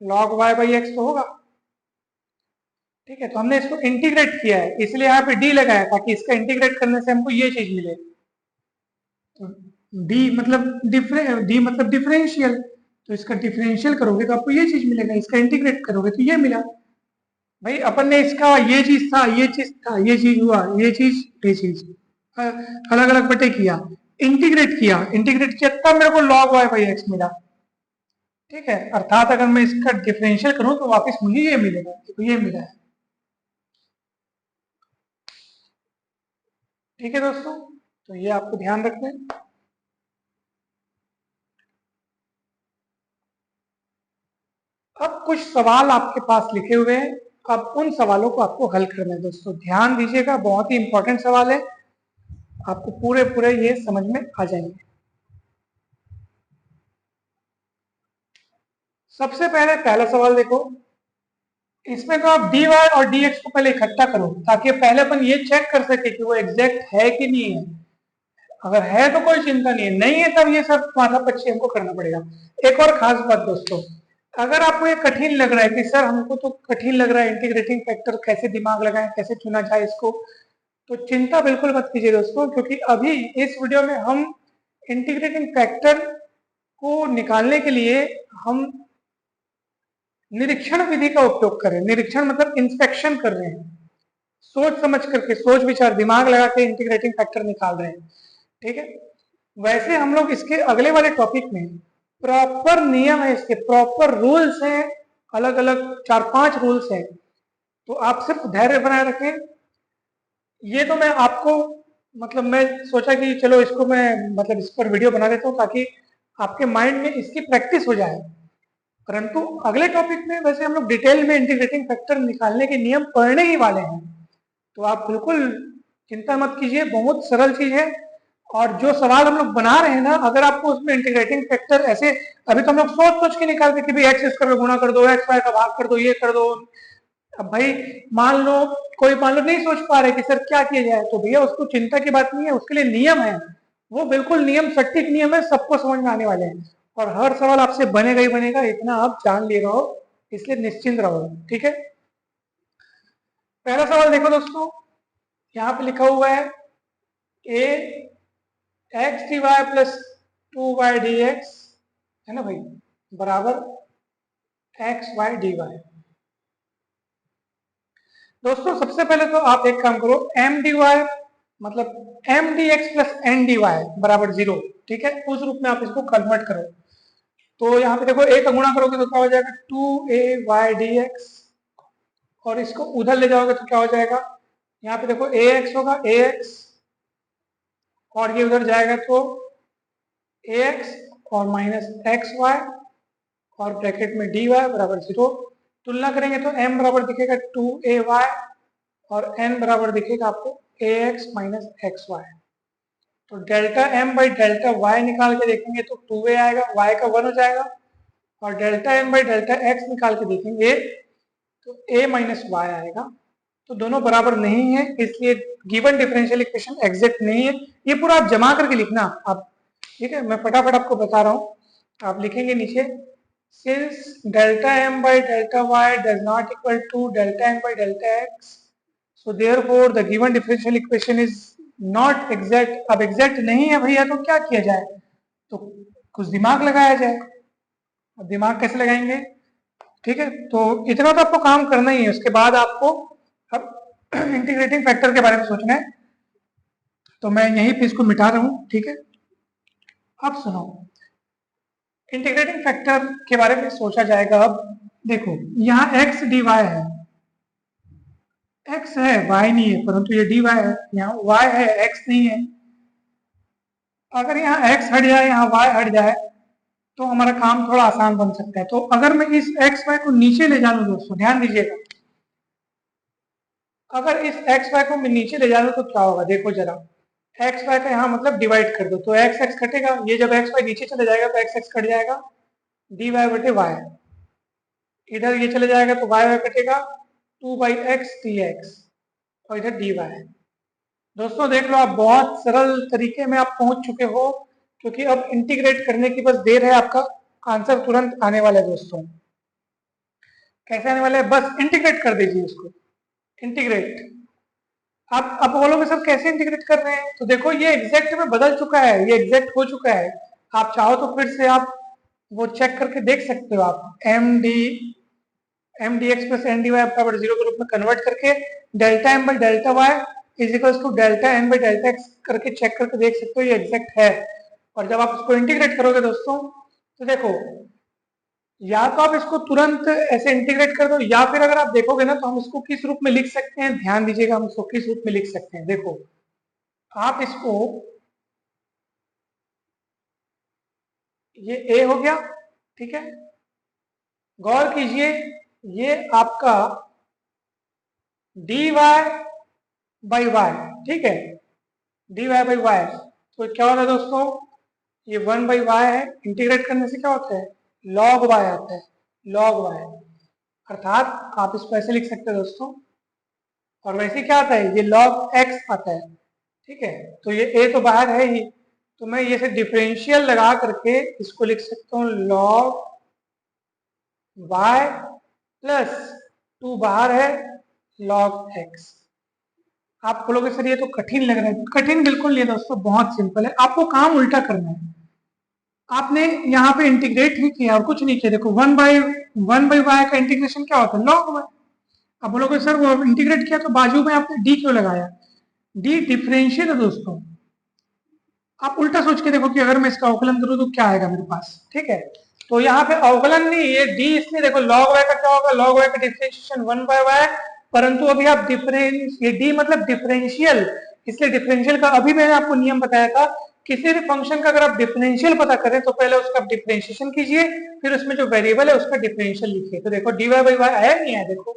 लॉग वाई बाई एक्स तो होगा, ठीक है। तो हमने इसको इंटीग्रेट किया है इसलिए यहाँ पे डी लगाया ताकि इसका इंटीग्रेट करने से हमको ये चीज मिले, तो डी मतलब डिफरेंशियल, तो इसका डिफरेंशियल करोगे तो आपको ये चीज मिलेगा, इसका इंटीग्रेट करोगे तो ये मिला। भाई अपन ने इसका ये चीज था ये चीज था ये चीज हुआ ये चीज अलग अलग बटे किया, इंटीग्रेट किया तब मेरे को log y बाई एक्स मिला, ठीक है। अर्थात अगर मैं इसका डिफरेंशियल करूं तो वापस मुझे ये मिलेगा, तो ये मिला है, ठीक है दोस्तों। तो ये आपको ध्यान रखना है। अब कुछ सवाल आपके पास लिखे हुए हैं, अब उन सवालों को आपको हल करना है दोस्तों, ध्यान दीजिएगा, बहुत ही इंपॉर्टेंट सवाल है, आपको पूरे पूरे ये समझ में आ जाएंगे। सबसे पहले पहला सवाल देखो, इसमें तो आप dy और dx को पहले इकट्ठा करो ताकि पहले अपन ये चेक कर सके कि वो एग्जैक्ट है कि नहीं है, अगर है तो कोई चिंता नहीं है, नहीं है तब ये सब माथापच्ची हमको करना पड़ेगा। एक और खास बात दोस्तों, अगर आपको ये कठिन लग रहा है कि सर हमको तो कठिन लग रहा है इंटीग्रेटिंग फैक्टर कैसे दिमाग लगाएं कैसे चुना जाए इसको, तो चिंता बिल्कुल मत कीजिए दोस्तों, क्योंकि अभी इस वीडियो में हम इंटीग्रेटिंग फैक्टर को निकालने के लिए हम निरीक्षण विधि का उपयोग कर रहे हैं। निरीक्षण मतलब इंस्पेक्शन कर रहे हैं, सोच समझ करके सोच विचार दिमाग लगा के इंटीग्रेटिंग फैक्टर निकाल रहे हैं, ठीक है। वैसे हम लोग इसके अगले वाले टॉपिक में प्रॉपर नियम है, इसके प्रॉपर रूल्स हैं, अलग अलग 4-5 रूल्स हैं, तो आप सिर्फ धैर्य बनाए रखें। ये तो मैं आपको मतलब मैं सोचा कि चलो इसको मैं मतलब इस पर वीडियो बना देता हूँ ताकि आपके माइंड में इसकी प्रैक्टिस हो जाए, परंतु अगले टॉपिक में वैसे हम लोग डिटेल में इंटीग्रेटिंग फैक्टर निकालने के नियम पढ़ने ही वाले हैं, तो आप बिल्कुल चिंता मत कीजिए, बहुत सरल चीज है। और जो सवाल हम लोग बना रहे हैं ना, अगर आपको उसमें इंटीग्रेटिंग फैक्टर ऐसे अभी तो हम लोग सोच सोच के निकालते कि भाई एक्स स्क्वायर का गुणा कर दो, एक्स वाई का भाग कर दो, ये कर दो। अब भाई मान लो कोई मान लो नहीं सोच पा रहे कि सर क्या किया जाए, तो भैया उसको चिंता की बात नहीं है, उसके लिए नियम है, वो बिल्कुल नियम सटीक नियम है, सबको समझ में आने वाले हैं, और हर सवाल आपसे बनेगा ही बनेगा, इतना आप जान ले रहो, इसलिए निश्चिंत रहो, ठीक है। पहला सवाल देखो दोस्तों, यहाँ पे लिखा हुआ है a x d y plus 2y d x, है ना भाई, बराबर एक्स वाई डी वाई। दोस्तों सबसे पहले तो आप एक काम करो, एम डी वाई मतलब m d x plus n d y बराबर 0, ठीक है, उस रूप में आप इसको कन्वर्ट करो। तो यहाँ पे देखो ए का गुणा करोगे तो क्या हो जाएगा 2ay डी एक्स, और इसको उधर ले जाओगे तो क्या हो जाएगा, यहाँ पे देखो ए एक्स होगा ए एक्स, और ये उधर जाएगा तो ए एक्स और माइनस एक्स वाई, और ब्रैकेट में डी वाई बराबर 0। तुलना करेंगे तो m बराबर दिखेगा 2ay और n बराबर दिखेगा आपको ax माइनस एक्स वाई। तो delta m by delta y निकाल के देखेंगे तो 2a आएगा, y का 1 हो जाएगा, और delta m by delta x निकाल के देखेंगे तो a माइनस वाई आएगा, तो दोनों बराबर नहीं है, इसलिए गिवन डिफरेंशियल इक्वेशन एग्जैक्ट नहीं है। ये पूरा आप जमा करके लिखना आप, ठीक है, मैं फटाफट आपको बता रहा हूँ। आप लिखेंगे नीचे, since delta M by delta y does not equal to delta N by delta x, so therefore the given differential equation is not exact. अब एग्जैक्ट नहीं है भैया तो क्या किया जाए, तो कुछ दिमाग लगाया जाए। अब दिमाग कैसे लगाएंगे, ठीक है, तो इतना तो आपको काम करना ही है। उसके बाद आपको अब इंटीग्रेटिंग फैक्टर के बारे में सोचना है, तो मैं यहीं पे इसको मिटा रहा हूं, ठीक है। अब सुनो, इंटीग्रेटिंग फैक्टर के बारे में सोचा जाएगा। अब देखो, यहाँ एक्स डी वाई है, एक्स है वाई नहीं है, परंतु ये डी वाई है, यहाँ वाई है एक्स नहीं है। अगर यहाँ एक्स हट जाए, यहाँ वाई हट जाए, तो हमारा काम थोड़ा आसान बन सकता है। तो अगर मैं इस एक्स वाई को नीचे ले जाऊं दोस्तों, ध्यान दीजिएगा, अगर इस एक्स वाई को मैं नीचे ले जाऊं तो क्या होगा, देखो जरा, एक्स वाई का यहाँ मतलब डिवाइड कर दो, तो एक्स एक्स कटेगा, ये जब एक्स वाई नीचे चले जाएगा तो एक्स एक्स कट जाएगा, डी वाई बटे वाई। इधर ये चले जाएगा तो वाई वाई कटेगा, 2/x dx, और इधर dy है। दोस्तों देख लो, आप बहुत सरल तरीके में आप पहुंच चुके हो, क्योंकि अब इंटीग्रेट करने की बस देर है, आपका आंसर तुरंत आने वाला है दोस्तों। कैसे आने वाला है, बस इंटीग्रेट कर दीजिए इसको, इंटीग्रेट। आप बोलोगे सर कैसे इंटीग्रेट कर रहे हैं, तो देखो ये एग्जैक्ट में बदल चुका है, ये एग्जैक्ट हो चुका है। आप चाहो तो फिर से आप वो चेक करके देख सकते हो, आप m d x plus n d y बराबर 0 के रूप में कन्वर्ट करके delta M by delta y is equal to delta N by delta x करके चेक करके देख सकते हो, ये एग्जैक्ट है। और जब आप इसको इंटीग्रेट करोगे दोस्तों, तो देखो, या तो आप इसको तुरंत ऐसे इंटीग्रेट कर दो, या फिर अगर आप देखोगे ना, तो हम इसको किस रूप में लिख सकते हैं, ध्यान दीजिएगा, हम इसको किस रूप में लिख सकते हैं। देखो, आप इसको, ये ए हो गया, ठीक है, गौर कीजिए, ये आपका डी वाई बाई वाई, ठीक है, डी वाई बाई वाई, तो क्या होता है दोस्तों, ये 1/y है, इंटीग्रेट करने से क्या होता है, log y आता है, log y। अर्थात आप इसको ऐसे लिख सकते हैं दोस्तों, और वैसे क्या आता है, ये log x आता है, ठीक है। तो ये a तो बाहर है ही, तो मैं ये से डिफरेंशियल लगा करके इसको लिख सकता हूँ log y प्लस 2 बाहर है log x। आप बोलोगे सर ये तो कठिन लग रहा है, कठिन बिल्कुल नहीं दोस्तों, बहुत सिंपल है। आपको काम उल्टा करना है, आपने यहाँ पे इंटीग्रेट ही किया और कुछ नहीं किया। देखो 1/y का इंटीग्रेशन क्या होता है, log y। अब बोलोगे सर वो इंटीग्रेट किया तो बाजू में आपने d क्यों लगाया, d डिफरेंशियल है दोस्तों। आप उल्टा सोच के देखो कि अगर मैं इसका अवकलन करूं तो क्या आएगा मेरे पास, ठीक है। तो यहाँ पे अवकलन नहीं, ये d, इसलिए देखो log y का क्या होगा, log y का डिफरेंशिएशन 1/y, परंतु अभी आप डिफरेंस, ये d मतलब डिफरेंशियल, इसलिए डिफरेंशियल का अभी मैंने आपको नियम बताया था, किसी भी फंक्शन का अगर आप डिफरेंशियल पता करें तो पहले उसका डिफरेंशिएशन कीजिए, फिर उसमें जो वेरिएबल है उसका डिफरेंशियल लिखिए। तो देखो dy बाई वाई आया नहीं है, देखो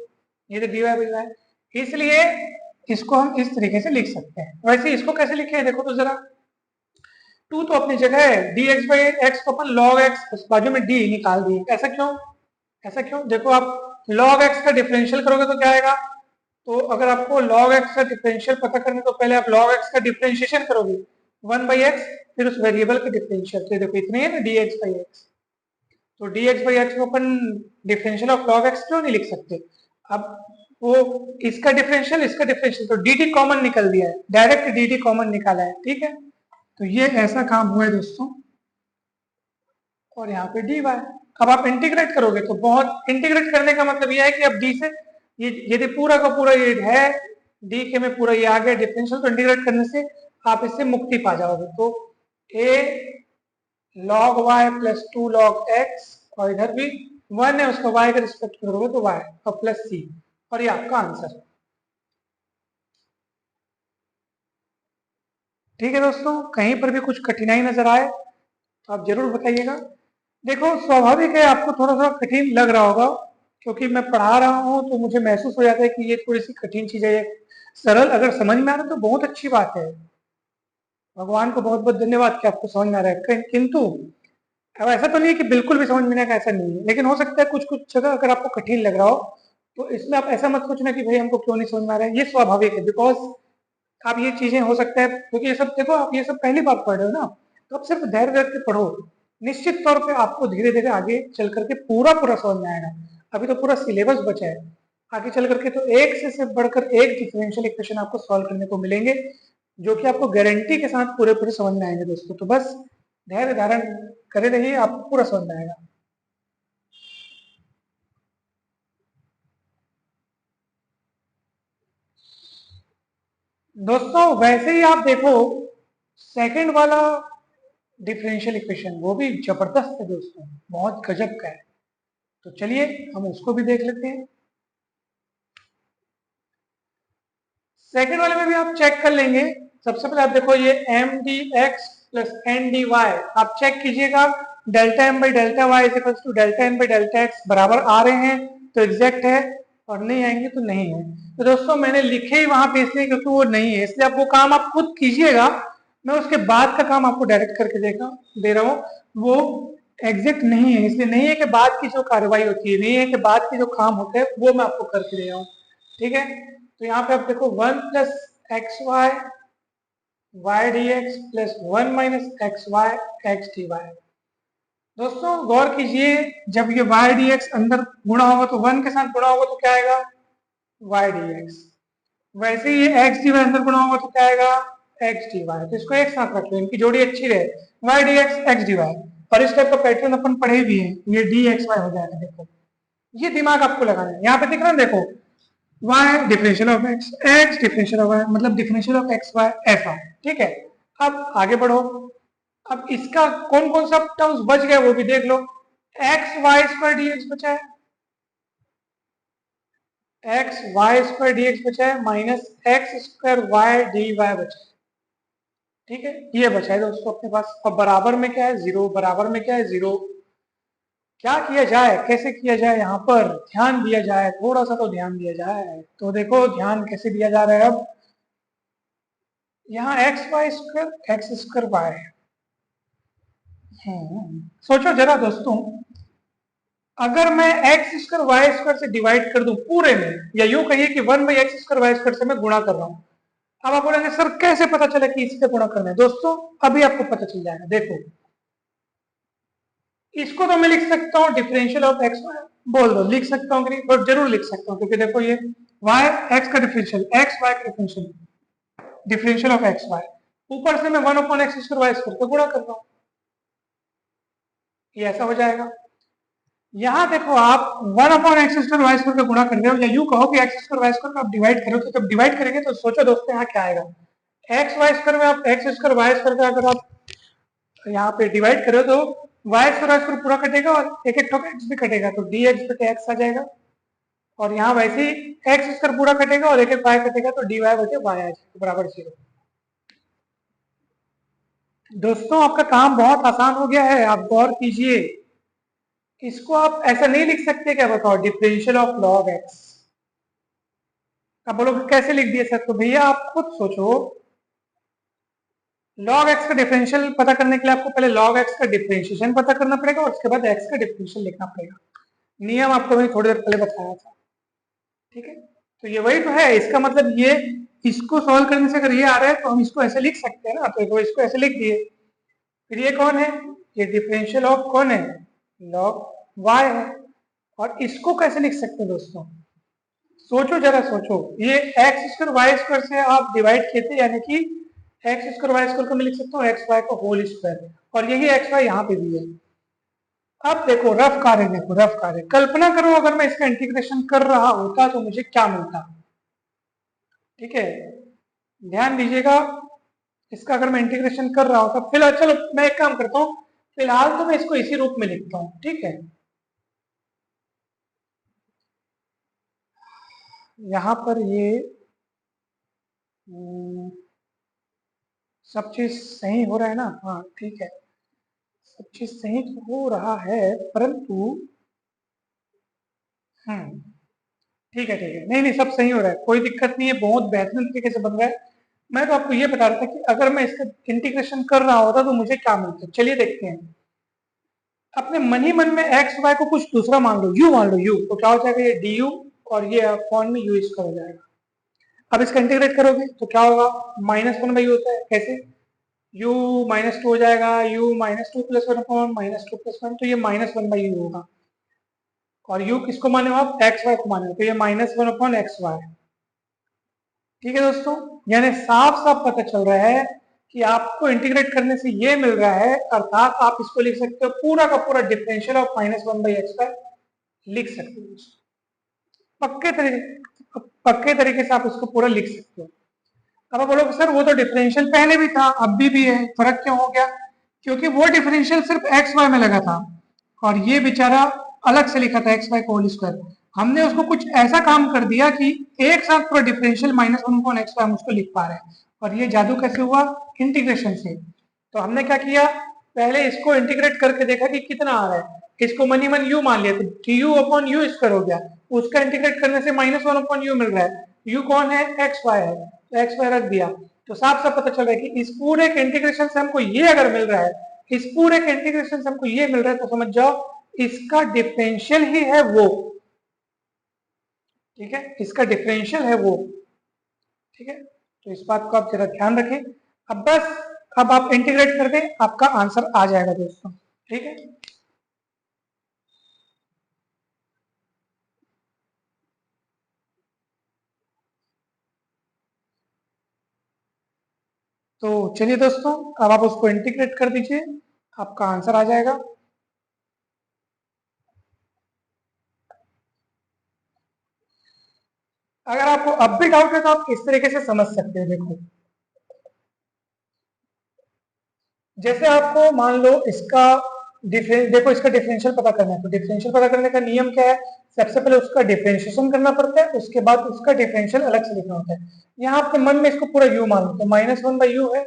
ये तो dy बाई वाई, इसलिए इसको हम इस तरीके से लिख सकते हैं। वैसे इसको कैसे लिखे, देखो तो जरा, 2 तो अपनी जगह है, dx बाई एक्स को अपन log x, बाजू में d निकाल दिए, ऐसा क्यों, ऐसा क्यों, देखो आप log x का डिफरेंशियल करोगे तो क्या आएगा, तो अगर आपको log x का डिफरेंशियल पता करने तो पहले आप log x का डिफरेंशिएशन करोगे 1/x, फिर उस वेरिएबल का डिफरेंशियल। तो देखो इतने है ना dx बाई एक्स, तो dx बाई एक्स को अपन डिफरेंशियल ऑफ log x क्यों नहीं लिख सकते। अब वो इसका डिफरेंशियल, इसका डिफरेंशियल, तो dt कॉमन निकल दिया है, डायरेक्ट dt कॉमन निकाला है, ठीक है। तो ये ऐसा काम हुआ है दोस्तों, और यहाँ पे dy। अब आप इंटीग्रेट करोगे तो बहुत, इंटीग्रेट करने का मतलब ये है कि अब d से ये, यदि पूरा का पूरा ये है d के में पूरा ये आ गया डिफरेंशियल, तो इंटीग्रेट करने से आप इससे मुक्ति पा जाओगे। तो a log y plus 2 log x, और इधर भी 1 है, उसका y का रिस्पेक्ट करोगे तो y, और प्लस c, और ये आपका आंसर। ठीक है दोस्तों, कहीं पर भी कुछ कठिनाई नजर आए तो आप जरूर बताइएगा। देखो स्वाभाविक है आपको थोड़ा सा कठिन लग रहा होगा, क्योंकि मैं पढ़ा रहा हूँ तो मुझे महसूस हो जाता है कि ये थोड़ी सी कठिन चीज है। सरल अगर समझ में आ रहा है तो बहुत अच्छी बात है, भगवान को बहुत बहुत धन्यवाद कि आपको समझ में आ रहा है। किंतु अब ऐसा तो नहीं है कि बिल्कुल भी समझ में नहीं आएगा, ऐसा नहीं है, लेकिन हो सकता है कुछ कुछ जगह अगर आपको कठिन लग रहा हो तो इसमें आप ऐसा मत सोचना कि भाई हमको क्यों नहीं समझ में आ रहा है, ये स्वाभाविक है, बिकॉज आप ये चीजें हो सकता है क्योंकि ये सब देखो आप ये सब पहली बार पढ़ रहे हो ना, तो आप सिर्फ धैर्य धर के पढ़ो, निश्चित तौर पे आपको धीरे धीरे आगे चल करके पूरा पूरा समझ में आएगा। अभी तो पूरा सिलेबस बचा है, आगे चल करके तो एक से सिर्फ बढ़कर एक डिफरेंशियल इक्वेशन आपको सॉल्व करने को मिलेंगे, जो कि आपको गारंटी के साथ पूरे पूरे समझ में आएंगे दोस्तों। तो बस धैर्य धारण करे रहिए, आपको पूरा समझ में आएगा। दोस्तों वैसे ही आप देखो सेकंड वाला डिफरेंशियल इक्वेशन वो भी जबरदस्त है दोस्तों, बहुत गजब का है। तो चलिए हम उसको भी देख लेते हैं। सेकंड वाले में भी आप चेक कर लेंगे। सबसे पहले आप देखो ये m d x plus n d y, आप चेक कीजिएगा delta M by delta y is equals to delta N by delta x बराबर आ रहे हैं तो एग्जैक्ट है, और नहीं आएंगे तो नहीं है। तो दोस्तों मैंने लिखे ही वहां पे इसलिए क्योंकि वो नहीं है, इसलिए आप वो काम आप खुद कीजिएगा, मैं उसके बाद का काम आपको डायरेक्ट करके दे रहा हूँ। वो एग्जैक्ट नहीं है, इसलिए नहीं है कि बाद की जो कार्रवाई होती है, नहीं है कि बाद की जो काम होते हैं वो मैं आपको करके दे रहा हूँ, ठीक है। तो यहाँ पे आप देखो 1 plus x y y d x plus 1 minus x y x d y. दोस्तों गौर कीजिए, जब ये वाई डी एक्स अंदर गुणा होगा तो 1 के साथ गुणा होगा तो क्या आएगा वाई डी एक्स, वैसे ही ये एक्स डी वाई अंदर गुणा होगा तो क्या आएगा एक्स डी वाई। तो इसको एक साथ रख लो, इनकी जोड़ी अच्छी रहे, y d x x d y. और इस टाइप का पैटर्न अपन पढ़े भी है, ये डी एक्स वाई हो जाएगा। देखो ये दिमाग आपको लगाना है, यहाँ पे दिख रहा है देखो y differential of x, x differential of y, मतलब डिफरेंशियल ऑफ x y ऐसा, ठीक है। अब आगे बढ़ो, अब इसका कौन कौन सा टर्म्स बच गया वो भी देख लो। X y square d x बचा है, x y square d x बचा है, minus x square y d y बचा है, ठीक है। ये बचा है दोस्तों अपने पास। और बराबर में क्या है जीरो, बराबर में क्या है जीरो। क्या किया जाए, कैसे किया जाए, यहाँ पर ध्यान दिया जाए, थोड़ा सा तो ध्यान दिया जाए। तो देखो ध्यान कैसे दिया जा रहा है। अब यहाँ x y square x square y, सोचो जरा दोस्तों, अगर मैं एक्स स्क्वायर वाई स्क्वायर से डिवाइड कर दूं पूरे में, या यूं कहिए कि 1 by x square y square से मैं गुणा कर रहा हूं। अब आप बोलेंगे सर कैसे पता चला कि इससे गुणा करना है। दोस्तों अभी आपको पता चल जाएगा, देखो इसको तो मैं लिख सकता हूँ डिफरेंशियल ऑफ एक्स वाई, बोल दो लिख सकता हूँ कि नहीं, बट जरूर लिख सकता हूँ, क्योंकि देखो ये वाई एक्स का डिफरेंशियल, एक्स वाई का differential, differential of x y, ऊपर से मैं 1 upon x square y square को गुणा कर रहा हूँ, ये ऐसा हो जाएगा। यहाँ देखो आप 1 upon x square y square का गुणा कर रहे हो, या यूं कहो कि एक्स स्क्वायर वाई स्क्वायर का आप डिवाइड करो, तो जब डिवाइड करेंगे तो सोचो दोस्तों यहाँ क्या आएगा, एक्स वाई स्क्वायर में आप एक्स स्क्वायर वाई स्क्वायर का अगर आप यहाँ पे डिवाइड करो तो वाई स्क्वायर वाई स्क्वायर पूरा कटेगा और एक एक ठोक एक्स भी कटेगा, तो डी एक्स बटे एक्स आ जाएगा। और यहाँ वैसे ही एक्स स्क्वायर पूरा कटेगा और एक एक वाई कटेगा, तो डी वाई बटे वाई आ जाएगा बराबर 0। दोस्तों आपका काम बहुत आसान हो गया है, आप गौर कीजिए। इसको आप ऐसा नहीं लिख सकते क्या, बताओ डिफरेंशियल ऑफ लॉग एक्स। आप बोलोगे कैसे लिख दिए सर, तो भैया आप खुद सोचो, लॉग एक्स का डिफरेंशियल पता करने के लिए आपको पहले लॉग एक्स का डिफरेंशिएशन पता करना पड़ेगा और उसके बाद एक्स का डिफरेंशियल लिखना पड़ेगा। नियम आपको मैंने थोड़ी देर पहले बताया था, ठीक है। तो ये वही तो है, इसका मतलब ये इसको सॉल्व करने से अगर ये आ रहा है तो हम इसको ऐसे लिख सकते हैं ना, तो इसको ऐसे लिख दिए। फिर ये कौन है, ये डिफरेंशियल ऑफ कौन है, लॉग वाई है। और इसको कैसे लिख सकते हैं दोस्तों, सोचो जरा सोचो, ये एक्स स्क्वायर वाई स्क्वायर से आप डिवाइड किए थे, यानी कि एक्स स्क्वायर वाई स्क्वायर को मैं लिख सकता हूँ एक्स वाई का होल स्क्वायर, और यही एक्स वाई यहाँ पे भी है। अब देखो रफ कार्य, देखो रफ कार्य, कल्पना करो अगर मैं इसका इंटीग्रेशन कर रहा होता तो मुझे क्या मिलता, ठीक है। ध्यान दीजिएगा, इसका अगर मैं इंटीग्रेशन कर रहा होता, फिलहाल चलो मैं एक काम करता हूँ, फिलहाल तो मैं इसको इसी रूप में लिखता हूँ, ठीक है। यहाँ पर ये सब चीज सही हो रहा है ना, हाँ ठीक है, सब चीज सही तो हो रहा है, परंतु ठीक है ठीक है, नहीं नहीं सब सही हो रहा है, कोई दिक्कत नहीं है, बहुत बेहतरीन तरीके से बन रहा है। मैं तो आपको ये बता रहा था कि अगर मैं इसका इंटीग्रेशन कर रहा होता तो मुझे क्या मिलता, चलिए देखते हैं। अपने मन ही मन में एक्स वाई को कुछ दूसरा मान लो, यू मान लो, यू, तो क्या हो जाएगा ये डी यू और ये अपॉन में यू स्क्वायर हो जाएगा। अब इसका इंटीग्रेट करोगे तो क्या होगा, -1/u होता है, कैसे u -2 हो जाएगा, u -2 + 1 अपॉन -2 + 1, तो ये -1/u होगा। और u किसको माने हो आप, एक्स वाई को माने हो, तो ये -1/xy। ठीक है दोस्तों, यानी साफ साफ पता चल रहा है कि आपको इंटीग्रेट करने से ये मिल रहा है, अर्थात आप इसको लिख सकते हो पूरा का पूरा डिफरेंशियल ऑफ -1/xy लिख सकते हो। पक्के तरीके से आप इसको पूरा लिख सकते हो। अब आप बोलोगे सर वो तो डिफरेंशियल पहले भी था अब भी है, फर्क क्यों हो गया, क्योंकि वो डिफरेंशियल सिर्फ एक्स वाई में लगा था और ये बेचारा अलग से लिखा था एक्स वाई होल स्क्वायर। हमने उसको कुछ ऐसा काम कर दिया कि एक साथ पूरा डिफरेंशियल -1/xy हम उसको लिख पा रहे हैं। और ये जादू कैसे हुआ, इंटीग्रेशन से। तो हमने क्या किया, पहले इसको इंटीग्रेट करके देखा कि कितना आ रहा है, इसको मनी मन यू मान लिया तो du/u स्क्वायर हो गया, उसका इंटीग्रेट करने से -1/u मिल रहा है, u कौन है, एक्स वाई है, तो एक्स वाई रख दिया। तो साफ साफ पता चल रहा है कि इस पूरे के इंटीग्रेशन से हमको ये अगर मिल रहा है, इस पूरे के इंटीग्रेशन से हमको ये मिल रहा है, तो समझ जाओ इसका डिफरेंशियल ही है वो। ठीक है, इसका डिफरेंशियल है वो। ठीक है, तो इस बात को आप जरा ध्यान रखें। अब बस अब आप इंटीग्रेट कर दें, आपका आंसर आ जाएगा दोस्तों। ठीक है, तो चलिए दोस्तों, अब आप उसको इंटीग्रेट कर दीजिए, आपका आंसर आ जाएगा। अगर आपको अब भी डाउट है तो आप इस तरीके से समझ सकते हैं। देखो, जैसे आपको मान लो इसका देखो इसका डिफरेंशियल पता करना है, तो डिफरेंशियल पता करने का नियम क्या है, सबसे पहले उसका डिफरेंशिएशन करना पड़ता है, उसके बाद उसका डिफरेंशियल अलग से लिखना होता है। यहाँ आपके मन में इसको पूरा u मान लो, तो -1/u है,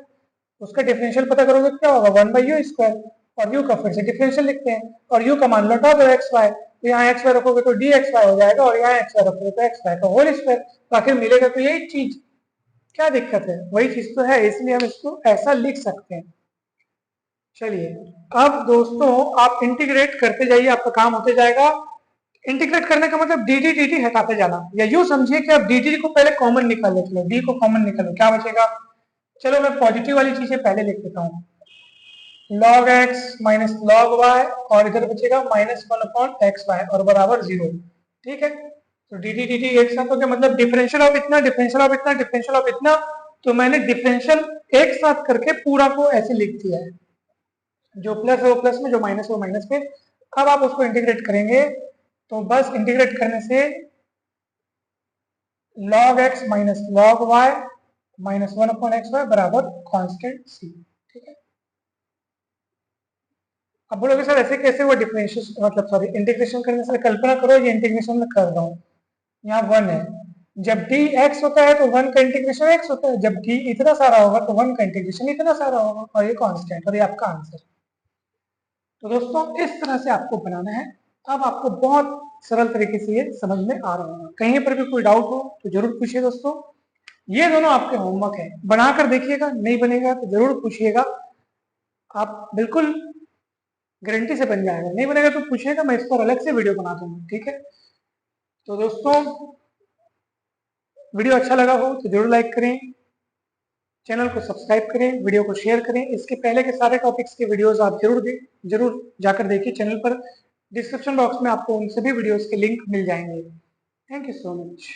उसका डिफरेंशियल पता करोगे क्या होगा, 1/u स्क्वायर, और u का फिर से डिफरेंशियल लिखते हैं, और u का मान लो टॉप है एक्स वाई, तो यहाँ एक्स वाई रखोगे तो dxy हो जाएगा, और यहाँ एक्स वाई रखोगे तो एक्स वाई का होल स्क्वायर, तो आखिर मिलेगा तो यही चीज, क्या दिक्कत है, वही चीज तो है, इसलिए हम इसको ऐसा लिख सकते हैं। चलिए, अब दोस्तों आप इंटीग्रेट करते जाइए, आपका काम होते जाएगा। इंटीग्रेट करने का मतलब dt dt हटाते जाना, या यूं समझिए कि आप dt को पहले कॉमन निकाल लेते हो, d को कॉमन निकालो, क्या बचेगा, चलो मैं पॉजिटिव वाली चीजें पहले लिख देता हूँ, log x minus log y, और इधर बचेगा -1/xy और बराबर 0। ठीक है, तो dt dt एक साथ हो गया, मतलब डिफरेंशियल ऑफ इतना, डिफरेंशियल ऑफ इतना, डिफरेंशियल ऑफ इतना, तो मैंने डिफरेंशियल एक साथ करके पूरा को ऐसे लिख दिया है, जो प्लस है वो प्लस में, जो माइनस है वो माइनस में। अब आप उसको इंटीग्रेट करेंगे, तो बस इंटीग्रेट करने से log x minus log y -1/xy बराबर कांस्टेंट c। ठीक है, अब बोलोगे सर ऐसे कैसे हुआ डिफरेंशिएशन, मतलब सॉरी इंटीग्रेशन करने से, कल्पना करो ये इंटीग्रेशन में कर रहा हूँ, यहाँ 1 है, जब d x होता है तो 1 का इंटीग्रेशन x होता है, जब d इतना सारा होगा तो 1 का इंटीग्रेशन इतना सारा होगा, और ये कांस्टेंट, और ये आपका आंसर। तो दोस्तों इस तरह से आपको बनाना है। अब आपको बहुत सरल तरीके से ये समझ में आ रहा होगा, कहीं पर भी कोई डाउट हो तो जरूर पूछिए दोस्तों। ये दोनों आपके होमवर्क है, बनाकर देखिएगा, नहीं बनेगा तो जरूर पूछिएगा, आप बिल्कुल गारंटी से बन जाएगा, नहीं बनेगा तो पूछिएगा, मैं इस पर अलग से वीडियो बना दूंगा। ठीक है, तो दोस्तों वीडियो अच्छा लगा हो तो जरूर लाइक करें, चैनल को सब्सक्राइब करें, वीडियो को शेयर करें। इसके पहले के सारे टॉपिक्स के वीडियोस आप जरूर जाकर देखिए चैनल पर, डिस्क्रिप्शन बॉक्स में आपको उन सभी वीडियोस के लिंक मिल जाएंगे। Thank you so much.